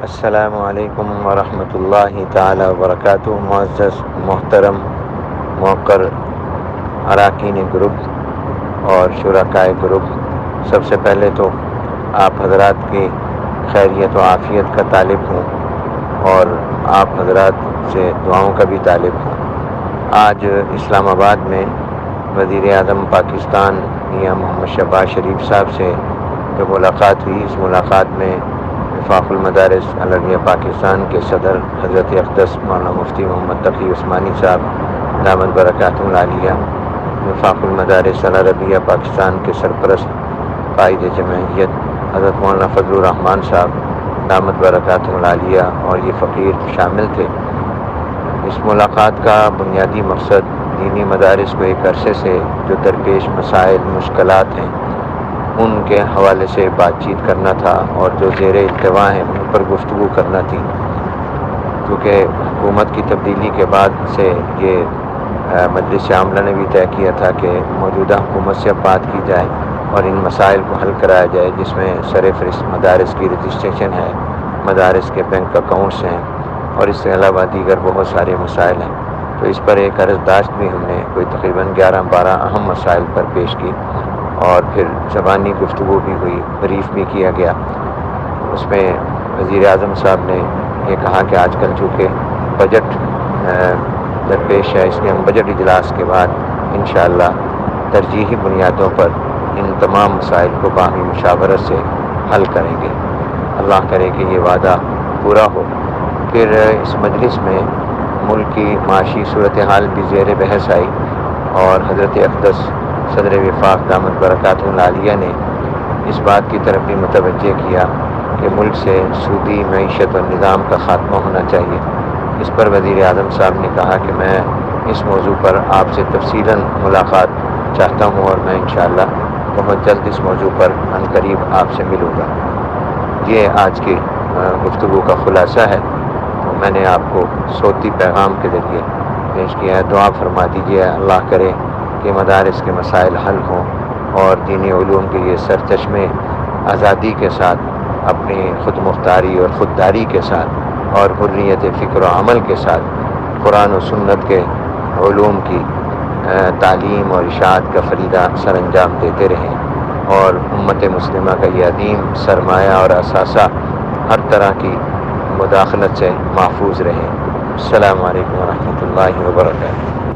السلام علیکم ورحمۃ اللہ تعالی وبرکاتہ۔ معزز محترم موقر اراکین گروپ اور شرکائے گروپ، سب سے پہلے تو آپ حضرات کی خیریت و عافیت کا طالب ہوں اور آپ حضرات سے دعاؤں کا بھی طالب ہوں۔ آج اسلام آباد میں وزیر اعظم پاکستان میاں محمد شہباز شریف صاحب سے جو ملاقات ہوئی، اس ملاقات میں وفاق المدارس العربیہ پاکستان کے صدر حضرت اقدس مولانا مفتی محمد تقی عثمانی صاحب دامت برکاتہ العالیہ، وفاق المدارس العربیہ پاکستان کے سرپرست قائد جمعیت حضرت مولانا فضل الرحمان صاحب دامت برکاتہ العالیہ اور یہ فقیر شامل تھے۔ اس ملاقات کا بنیادی مقصد دینی مدارس کو ایک عرصے سے جو درپیش مسائل مشکلات ہیں ان کے حوالے سے بات چیت کرنا تھا اور جو زیر التوا ہیں ان پر گفتگو کرنا تھی، کیونکہ حکومت کی تبدیلی کے بعد سے یہ مجلس عاملہ نے بھی طے کیا تھا کہ موجودہ حکومت سے بات کی جائے اور ان مسائل کو حل کرایا جائے، جس میں سرفہرست مدارس کی رجسٹریشن ہے، مدارس کے بینک اکاؤنٹس ہیں اور اس کے علاوہ دیگر بہت سارے مسائل ہیں۔ تو اس پر ایک عرضداشت بھی ہم نے کوئی تقریباً 11-12 اہم مسائل پر پیش کی اور پھر زبانی گفتگو بھی ہوئی، بریف بھی کیا گیا۔ اس میں وزیر اعظم صاحب نے یہ کہا کہ آج کل چونکہ بجٹ درپیش ہے، اس لیے ہم بجٹ اجلاس کے بعد انشاءاللہ ترجیحی بنیادوں پر ان تمام مسائل کو باہمی مشاورت سے حل کریں گے۔ اللہ کرے کہ یہ وعدہ پورا ہو۔ پھر اس مجلس میں ملک کی معاشی صورتحال بھی زیر بحث آئی اور حضرت اقدس صدر وفاق دامت برکاتہ العالیہ نے اس بات کی طرف بھی متوجہ کیا کہ ملک سے سودی معیشت اور نظام کا خاتمہ ہونا چاہیے۔ اس پر وزیر اعظم صاحب نے کہا کہ میں اس موضوع پر آپ سے تفصیلاً ملاقات چاہتا ہوں اور میں انشاءاللہ بہت جلد اس موضوع پر عنقریب آپ سے ملوں گا۔ یہ آج کی گفتگو کا خلاصہ ہے۔ تو میں نے آپ کو صوتی پیغام کے ذریعے پیش کیا ہے۔ دعا فرما دیجیے اللہ کرے کہ مدارس کے مسائل حل ہوں اور دینی علوم کے یہ سرچشمے آزادی کے ساتھ، اپنی خود مختاری اور خودداری کے ساتھ اور حریت فکر و عمل کے ساتھ قرآن و سنت کے علوم کی تعلیم اور اشاعت کا فریضہ سر انجام دیتے رہیں اور امت مسلمہ کا یہ عظیم سرمایہ اور اثاثہ ہر طرح کی مداخلت سے محفوظ رہے۔ السلام علیکم ورحمۃ اللہ وبرکاتہ۔